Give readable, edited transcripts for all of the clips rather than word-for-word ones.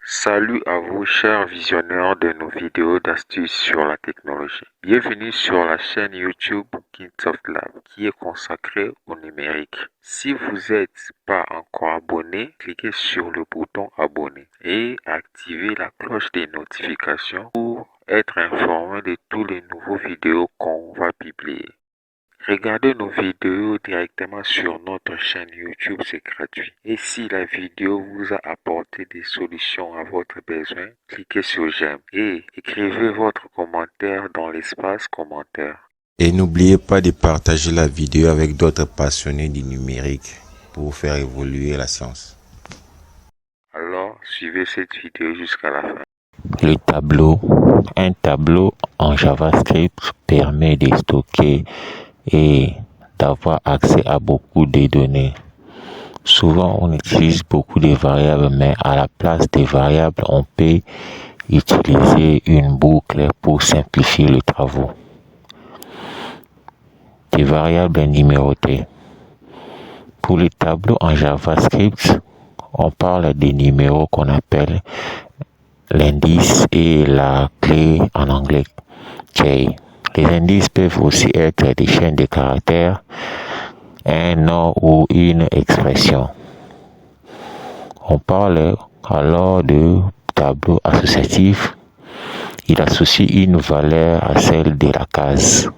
Salut à vous chers visionneurs de nos vidéos d'astuces sur la technologie. Bienvenue sur la chaîne YouTube Kingsoft Lab qui est consacrée au numérique. Si vous n'êtes pas encore abonné, cliquez sur le bouton abonner et activez la cloche des notifications pour être informé de tous les nouveaux vidéos qu'on va publier. Regardez nos vidéos directement sur notre chaîne YouTube, c'est gratuit. Et si la vidéo vous a apporté des solutions à votre besoin, cliquez sur j'aime et écrivez votre commentaire dans l'espace commentaire. Et n'oubliez pas de partager la vidéo avec d'autres passionnés du numérique pour faire évoluer la science. Alors, suivez cette vidéo jusqu'à la fin. Le tableau. Un tableau en JavaScript permet de stocker et d'avoir accès à beaucoup de données. Souvent, on utilise beaucoup de variables, mais à la place des variables, on peut utiliser une boucle pour simplifier le travail. Des variables numérotées. Pour les tableaux en JavaScript, on parle des numéros qu'on appelle l'indice et la clé en anglais key. Les indices peuvent aussi être des chaînes de caractères, un nom ou une expression. On parle alors de tableau associatif. Il associe une valeur à celle de la case,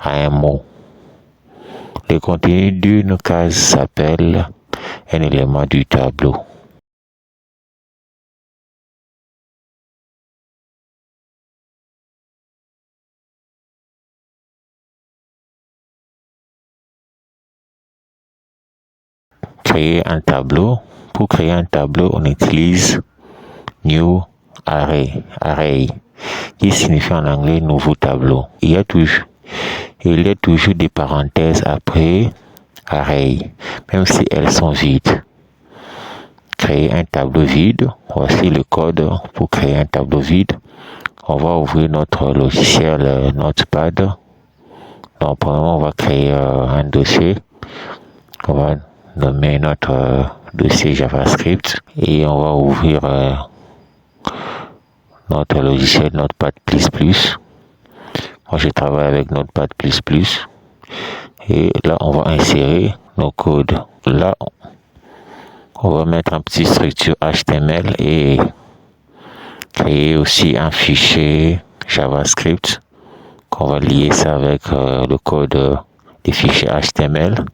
à un mot. Le contenu d'une case s'appelle un élément du tableau. Créer un tableau. Pour créer un tableau, on utilise new array, qui signifie en anglais nouveau tableau. Il y a toujours des parenthèses après array, même si elles sont vides. Créer un tableau vide. Voici le code pour créer un tableau vide. On va ouvrir notre logiciel Notepad. Donc, premièrement, on va créer un dossier. On va nommer notre dossier JavaScript et on va ouvrir notre logiciel Notepad++. Moi, je travaille avec Notepad++. Et là, on va insérer nos codes. Là, on va mettre un petit structure HTML et créer aussi un fichier JavaScript qu'on va lier ça avec le code des fichiers HTML.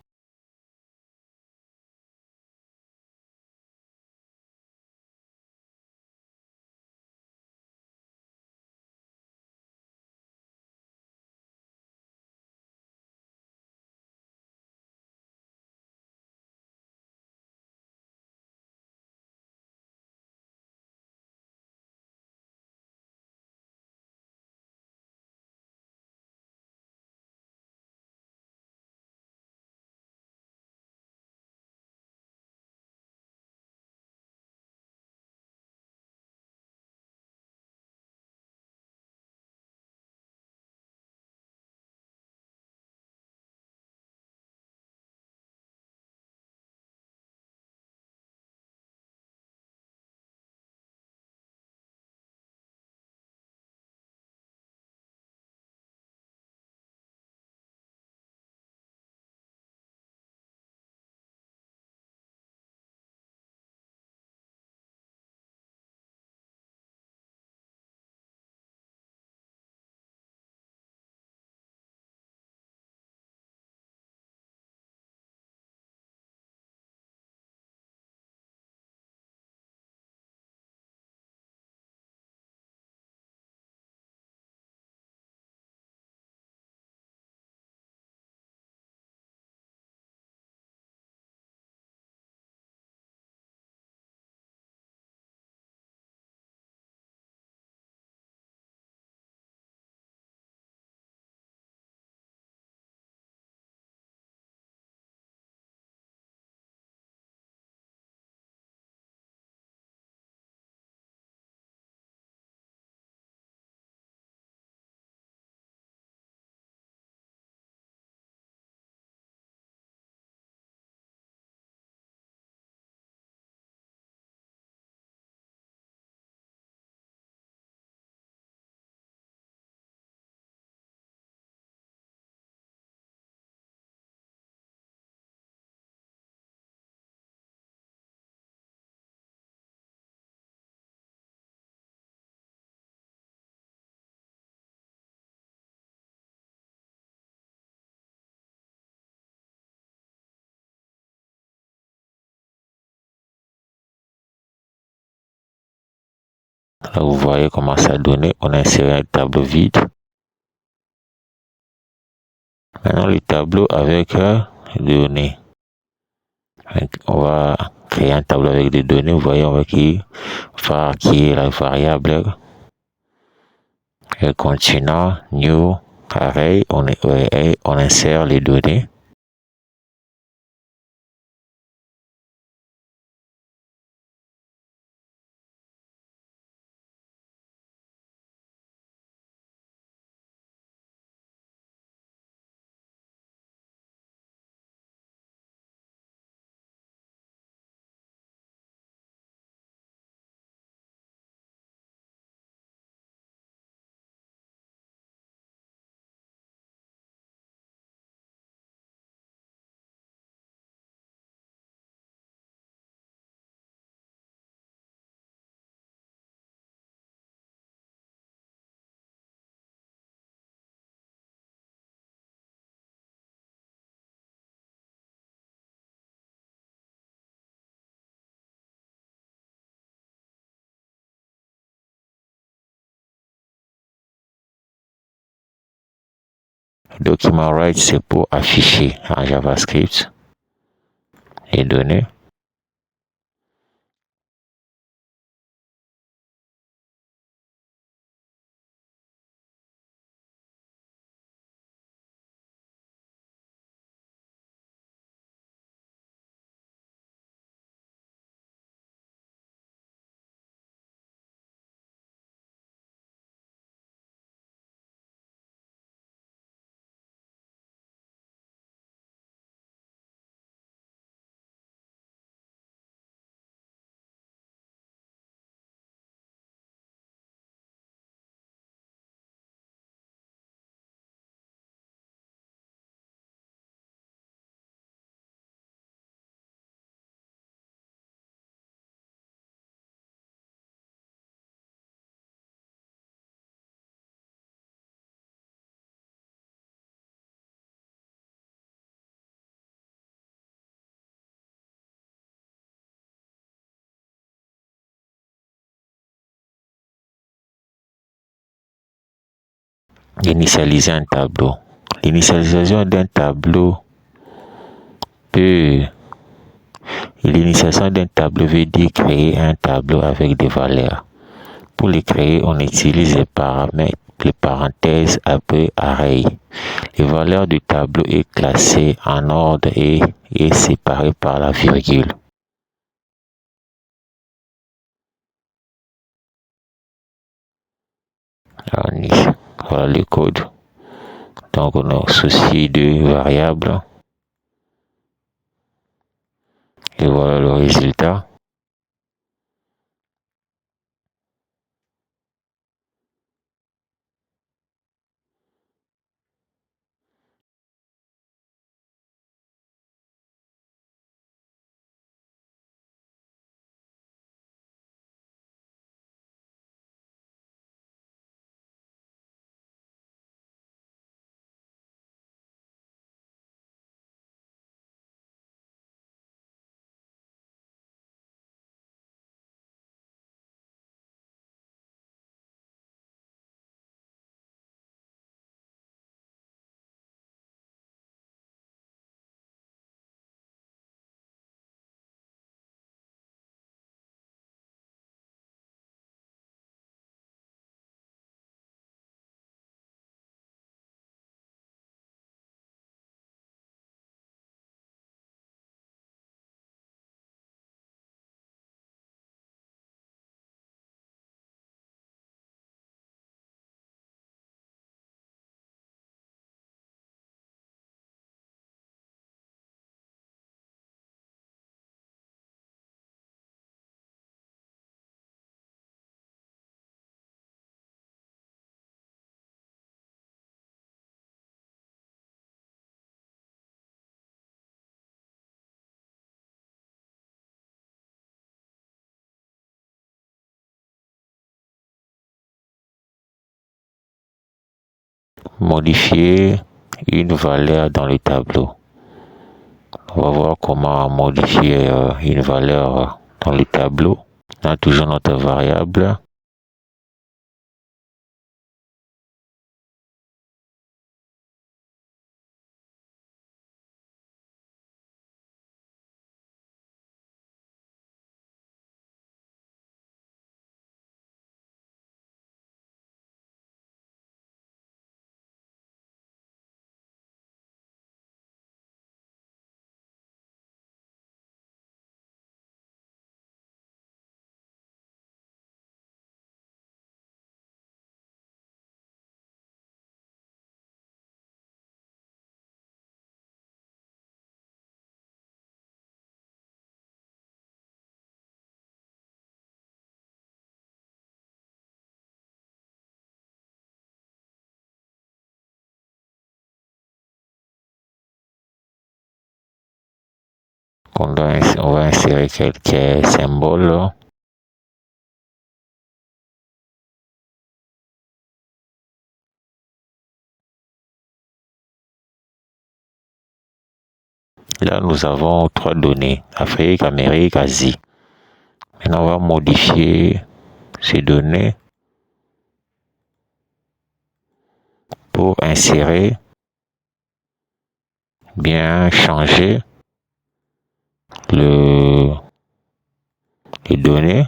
Là, vous voyez comment ça a donné. On a inséré un tableau vide. Maintenant, le tableau avec les données. On va créer un tableau avec des données. Vous voyez, on va créer var qui est la variable continent, new, array. On insère les données. Document write, c'est pour afficher en JavaScript les données. Initialiser un tableau. L'initialisation d'un tableau veut dire créer un tableau avec des valeurs. Pour les créer, on utilise les paramètres, les parenthèses appelées array. Les valeurs du tableau est classées en ordre et est séparée par la virgule. Voilà le code. Donc on a souci de variables. Et voilà le résultat. Modifier une valeur dans le tableau. On va voir comment modifier une valeur dans le tableau. On a toujours notre variable on va insérer quelques symboles. Là, nous avons 3 données, Afrique, Amérique, Asie. Maintenant, on va modifier ces données pour insérer, bien changer les données.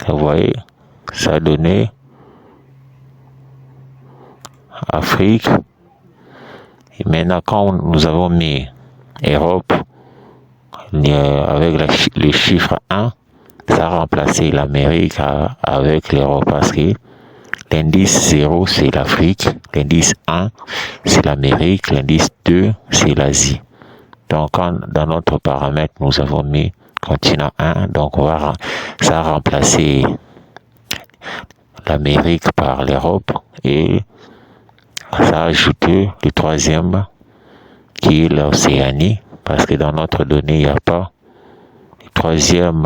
Vous voyez, ça a donné Afrique. Et maintenant, quand nous avons mis Europe avec le chiffre 1, ça a remplacé l'Amérique avec l'Europe parce que l'indice 0 c'est l'Afrique, l'indice 1 c'est l'Amérique, l'indice 2 c'est l'Asie. Donc dans notre paramètre nous avons mis continent 1, donc ça a remplacé l'Amérique par l'Europe et ça a ajouté le troisième qui est l'Océanie, parce que dans notre donnée, il n'y a pas le troisième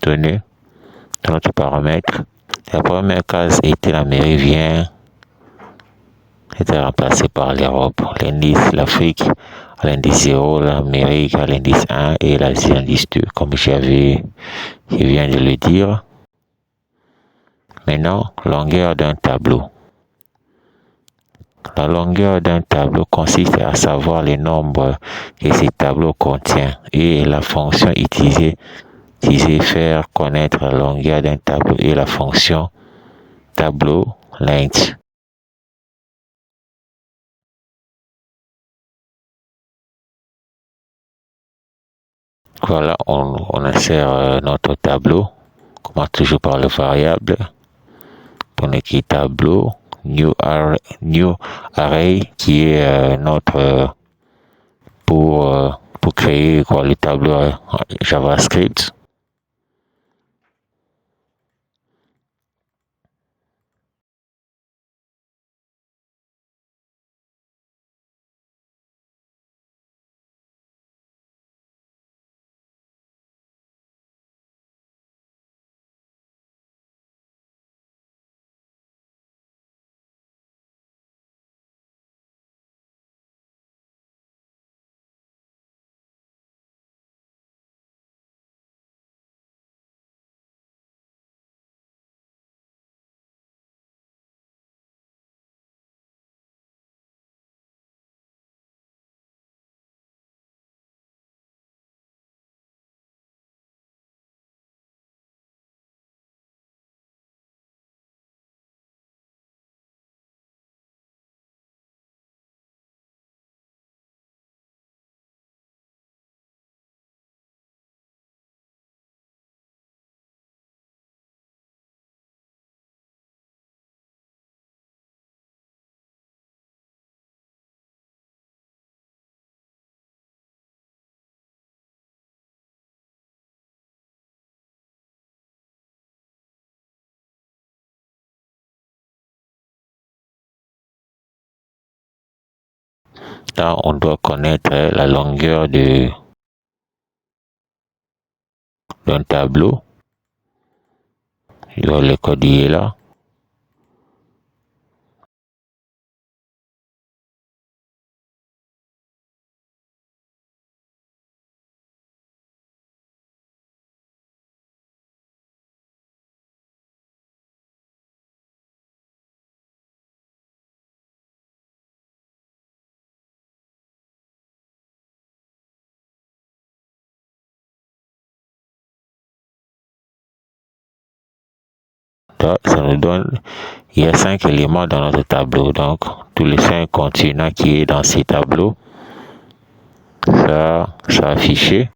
donnée dans notre paramètre. La première case était l'Amérique était remplacée par l'Europe, l'indice, l'Afrique à l'indice 0, l'Amérique à l'indice 1 et l'Asie à l'indice 2, comme je viens de le dire. Maintenant, longueur d'un tableau. La longueur d'un tableau consiste à savoir les nombres que ce tableau contient et la fonction utilisée faire connaître la longueur d'un tableau et la fonction tableau length. Voilà, on insère notre tableau, commence toujours par le variable, pour écrire tableau, new array qui est notre pour créer le tableau JavaScript. Là, on doit connaître la longueur d'un tableau. Le code est là. ça nous donne, il y a 5 éléments dans notre tableau. Donc, tous les 5 continents qui est dans ces tableaux, ça affiché.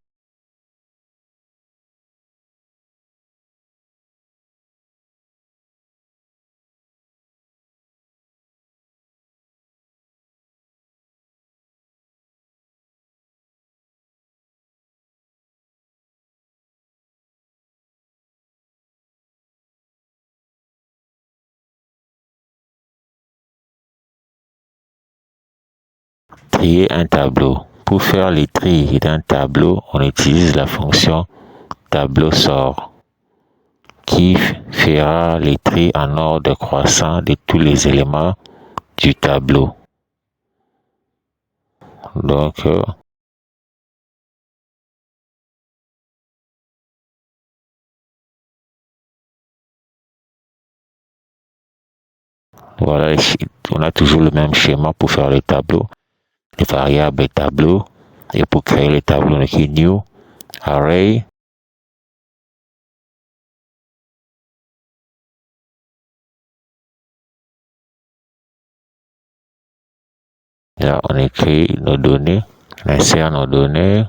Trier un tableau. Pour faire les tri d'un tableau, on utilise la fonction tableau sort qui fera les tri en ordre croissant de tous les éléments du tableau. Donc, voilà, on a toujours le même schéma pour faire les tableaux. Les variables tableau. Et pour créer les tableaux, on écrit new array. Là, on écrit nos données, on insère nos données.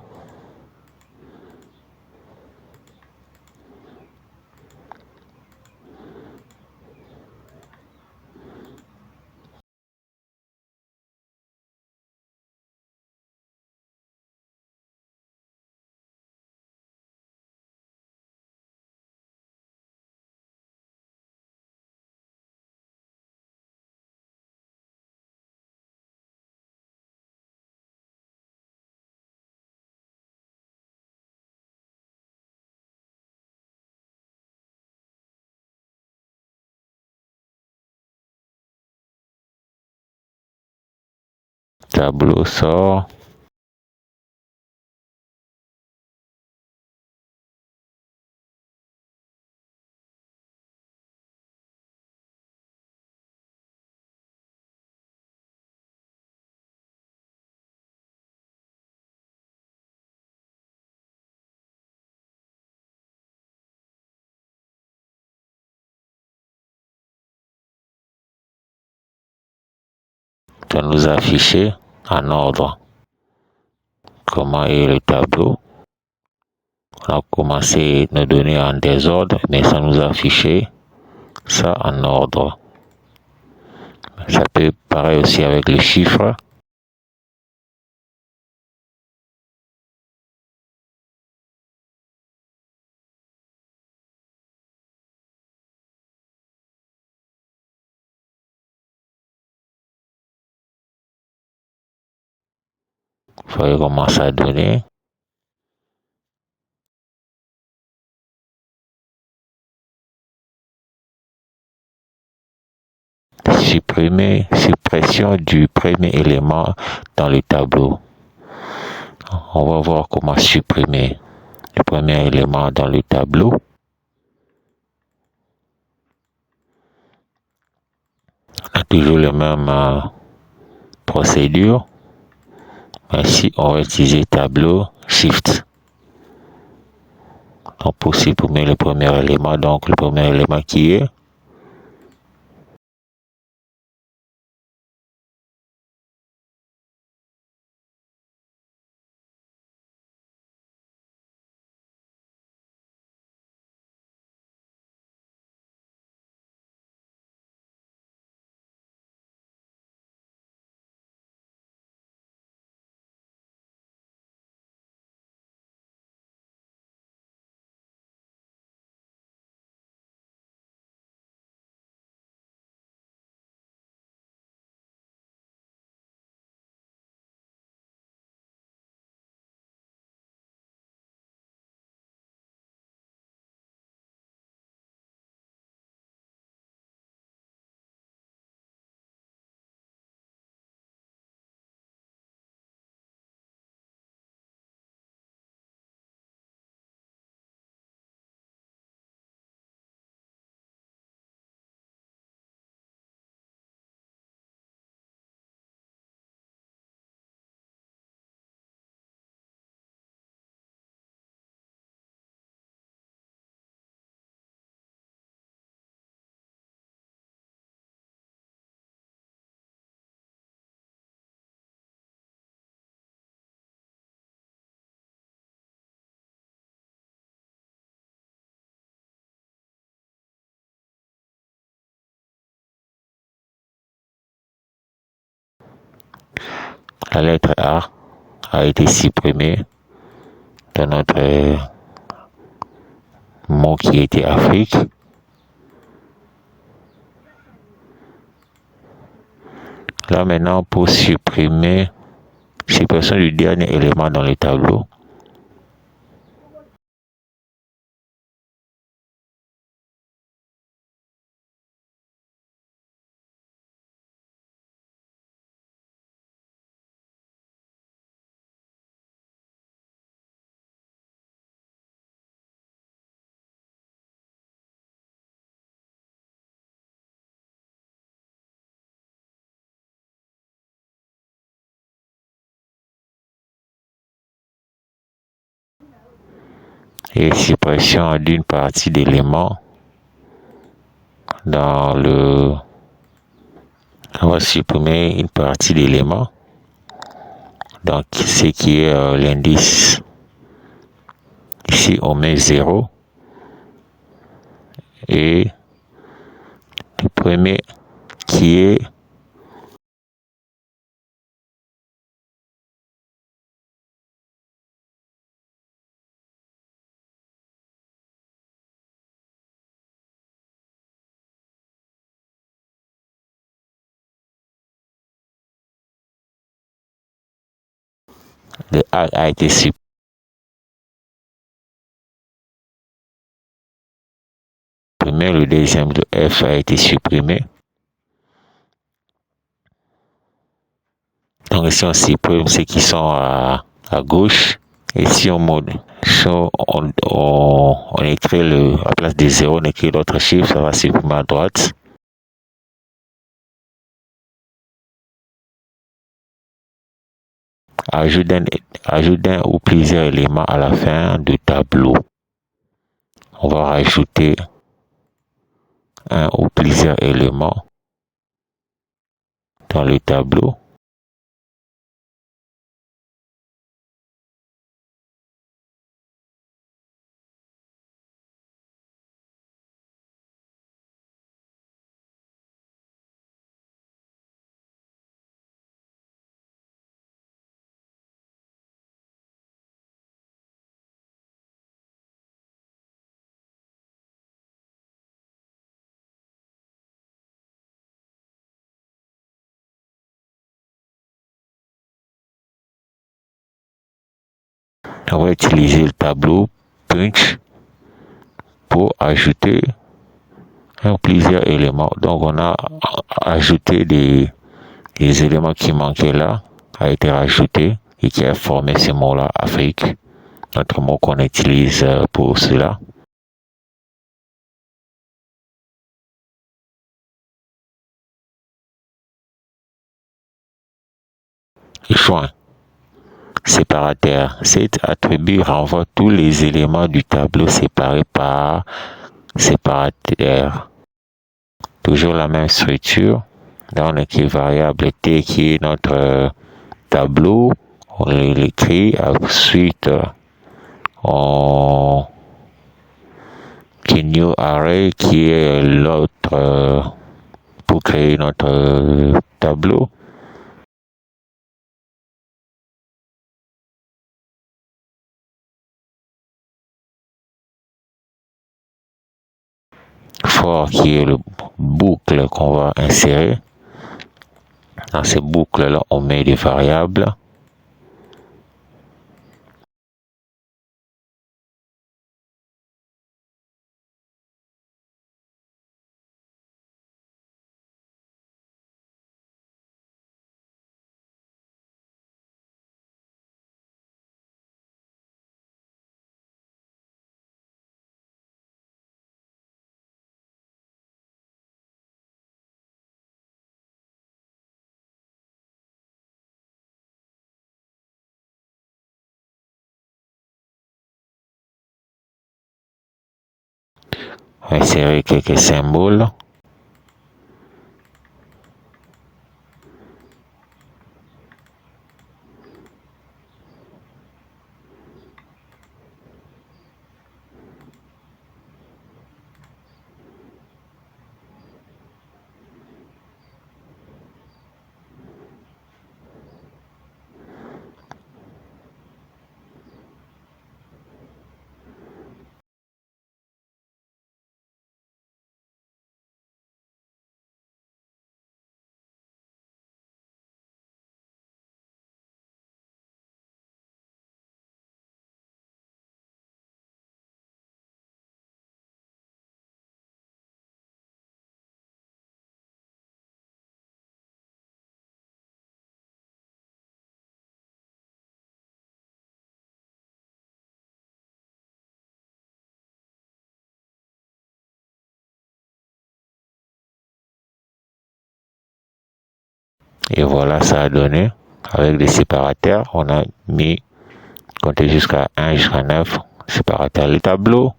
Tableau sort. Ça nous afficher en ordre comment est le tableau. On a commencé nos données en désordre, mais ça nous a affiché ça en ordre. Ça peut pareil aussi avec les chiffres. Vous voyez comment ça a donné. Suppression du premier élément dans le tableau. On va voir comment supprimer le premier élément dans le tableau. On a toujours la même procédure. Ici, on va utiliser tableau shift. Donc, pour supprimer le premier élément, donc le premier élément qui est La lettre A a été supprimée dans notre mot qui était Afrique. Là maintenant, pour supprimer suppression du dernier élément dans le tableau, et suppression d'une partie d'éléments dans le... On va supprimer une partie d'éléments, donc ce qui est l'indice. Ici on met 0 et le premier qui est le A a été supprimé. Le deuxième, de F, a été supprimé. Donc ici on supprime ceux qui sont à gauche. Et si on écrit à la place de 0, on écrit l'autre chiffre, ça va supprimer à droite. Ajoute d'un ou plusieurs éléments à la fin du tableau. On va rajouter un ou plusieurs éléments dans le tableau. On va utiliser le tableau punch pour ajouter plusieurs éléments. Donc on a ajouté des éléments qui manquaient là, a été rajouté et qui a formé ce mot-là, Afrique, notre mot qu'on utilise pour cela. Joint séparateur. Cet attribut renvoie tous les éléments du tableau séparés par séparateur. Toujours la même structure. Là, on écrit variable t qui est notre tableau. On l'écrit. Ensuite, on new array qui est l'autre pour créer notre tableau. For qui est le boucle qu'on va insérer. Dans ces boucles là on met des variables. Insérer quelques symboles. Et voilà, ça a donné, avec des séparateurs, on a mis, compté jusqu'à 1 jusqu'à 9 séparateurs. Le tableau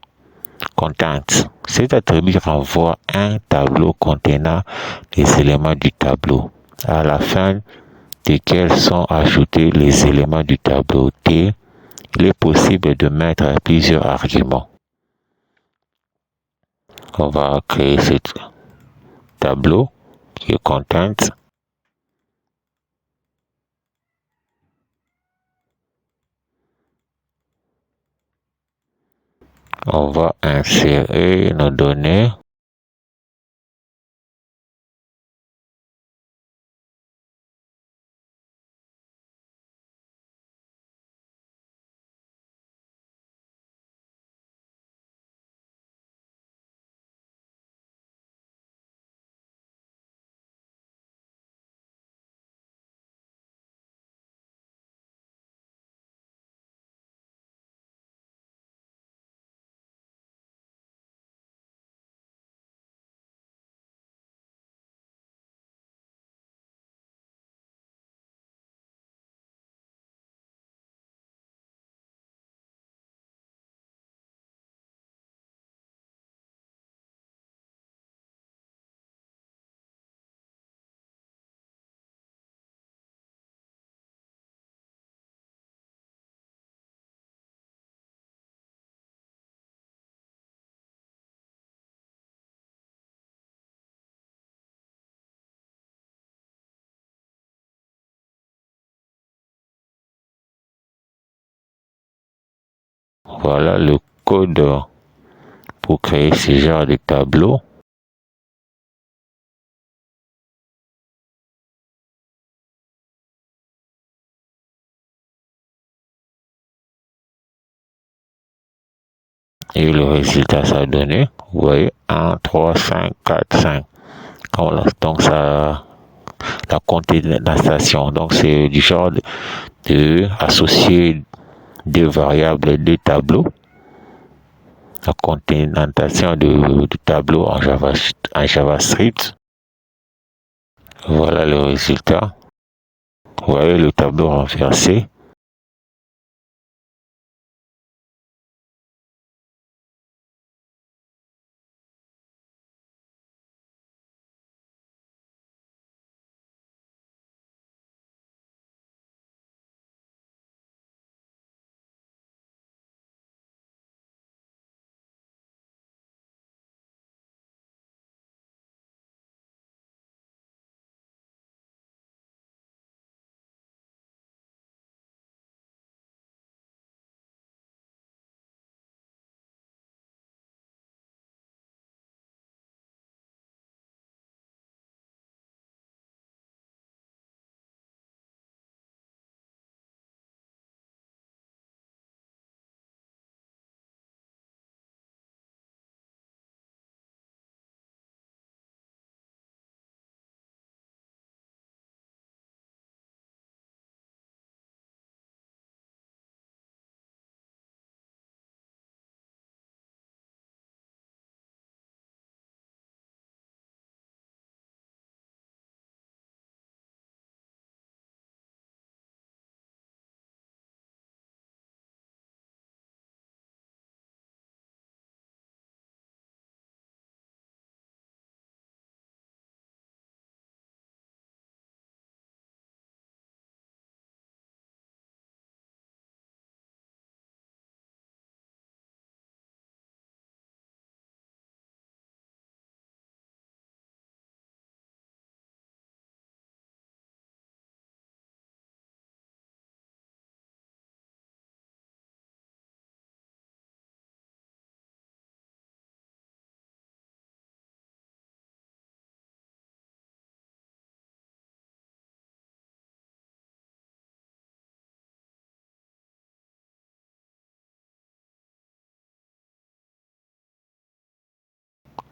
Content, cet attribut renvoie un tableau contenant les éléments du tableau, à la fin desquels sont ajoutés les éléments du tableau T. Il est possible de mettre plusieurs arguments. On va créer ce tableau qui est Content. On va insérer nos données. Voilà le code pour créer ce genre de tableau. Et le résultat, ça a donné, vous voyez, 1, 3, 5, 4, 5. Voilà, donc ça, la concaténation, donc c'est du genre de associer deux variables, deux tableaux. La concaténation de tableaux en JavaScript. Voilà le résultat. Vous voyez le tableau renversé.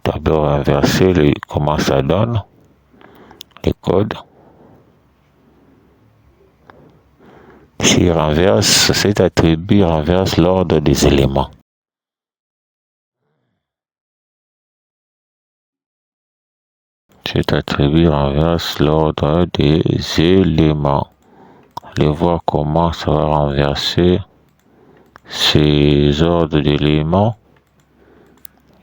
Tableau renversé, comment ça donne, les codes. S'il renverse, cet attribut renverse l'ordre des éléments. Cet attribut renverse l'ordre des éléments. Allez voir comment ça va renverser ces ordres d'éléments.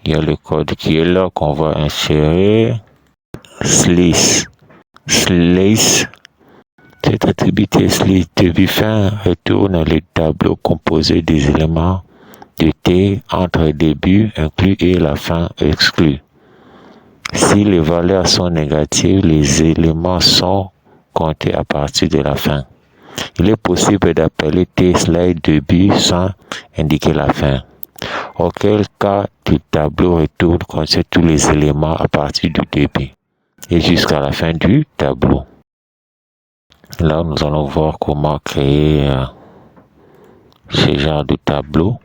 Il y a le code qui est là qu'on va insérer. Slice. Cet attribut slice depuis fin retourne le tableau composé des éléments de T entre le début inclus et la fin exclue. Si les valeurs sont négatives, les éléments sont comptés à partir de la fin. Il est possible d'appeler tSlide début sans indiquer la fin. Auquel cas, le tableau retourne contient tous les éléments à partir du début et jusqu'à la fin du tableau. Là, nous allons voir comment créer ce genre de tableau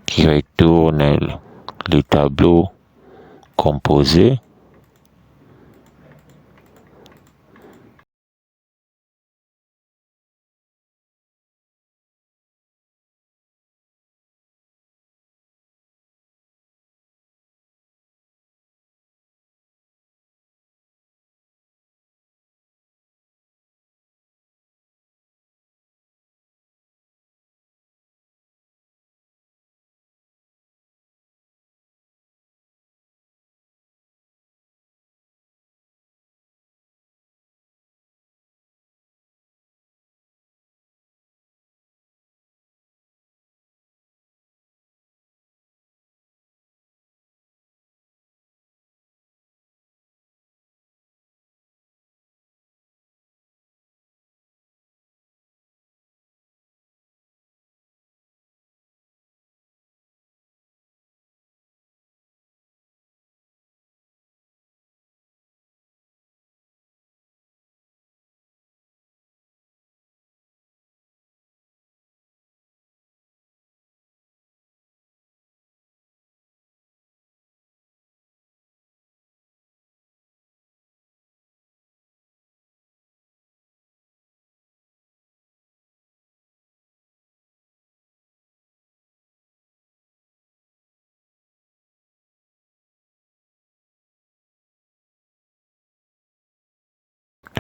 qui retourne les tableaux composés.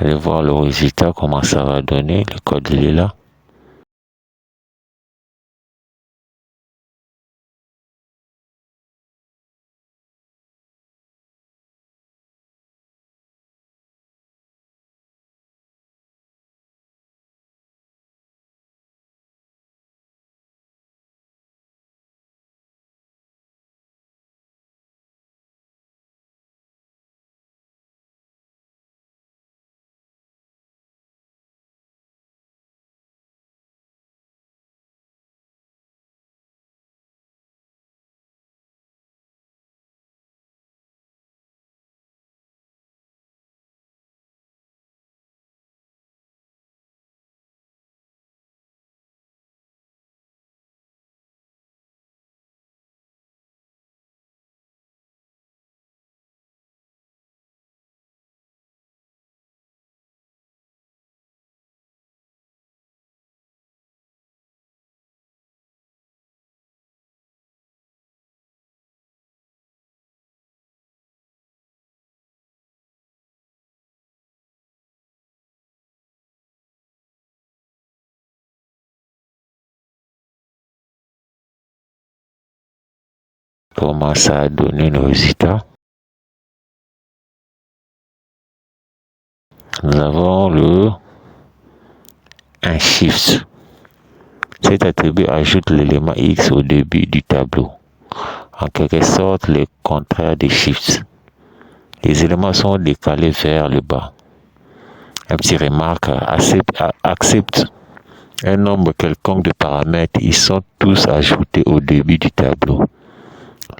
Allez voir le résultat, comment ça va donner. Le code il est là. Comment ça a donné le résultat. Nous avons un shift. Cet attribut ajoute l'élément X au début du tableau. En quelque sorte, le contraire des shifts. Les éléments sont décalés vers le bas. Un petit remarque, accepte un nombre quelconque de paramètres. Ils sont tous ajoutés au début du tableau.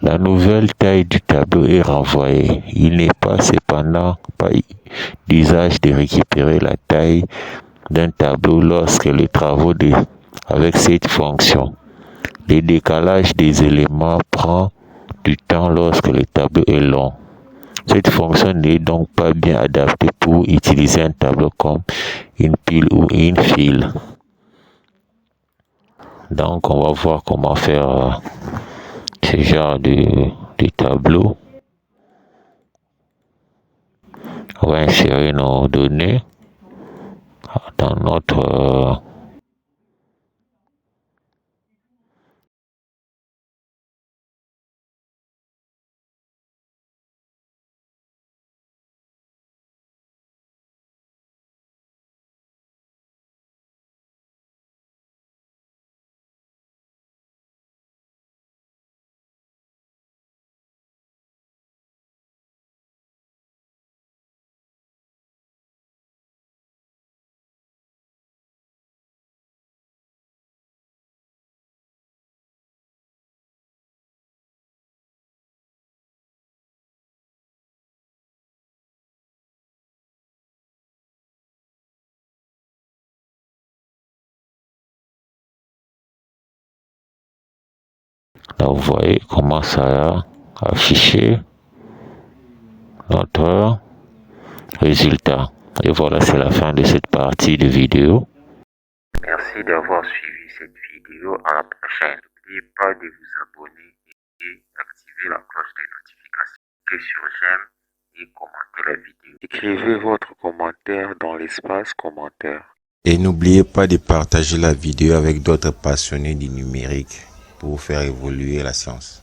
La nouvelle taille du tableau est renvoyée. Il n'est pas cependant pas d'usage de récupérer la taille d'un tableau lorsque les travaux avec cette fonction. Le décalage des éléments prend du temps lorsque le tableau est long. Cette fonction n'est donc pas bien adaptée pour utiliser un tableau comme une pile ou une file. Donc on va voir comment faire ce genre de tableau. On va insérer nos données dans notre là, vous voyez comment ça a affiché notre résultat. Et voilà, c'est la fin de cette partie de vidéo. Merci d'avoir suivi cette vidéo. À la prochaine. N'oubliez pas de vous abonner et d'activer la cloche de notification. Cliquez sur j'aime et commentez la vidéo. Écrivez votre commentaire dans l'espace commentaire. Et n'oubliez pas de partager la vidéo avec d'autres passionnés du numérique pour faire évoluer la science.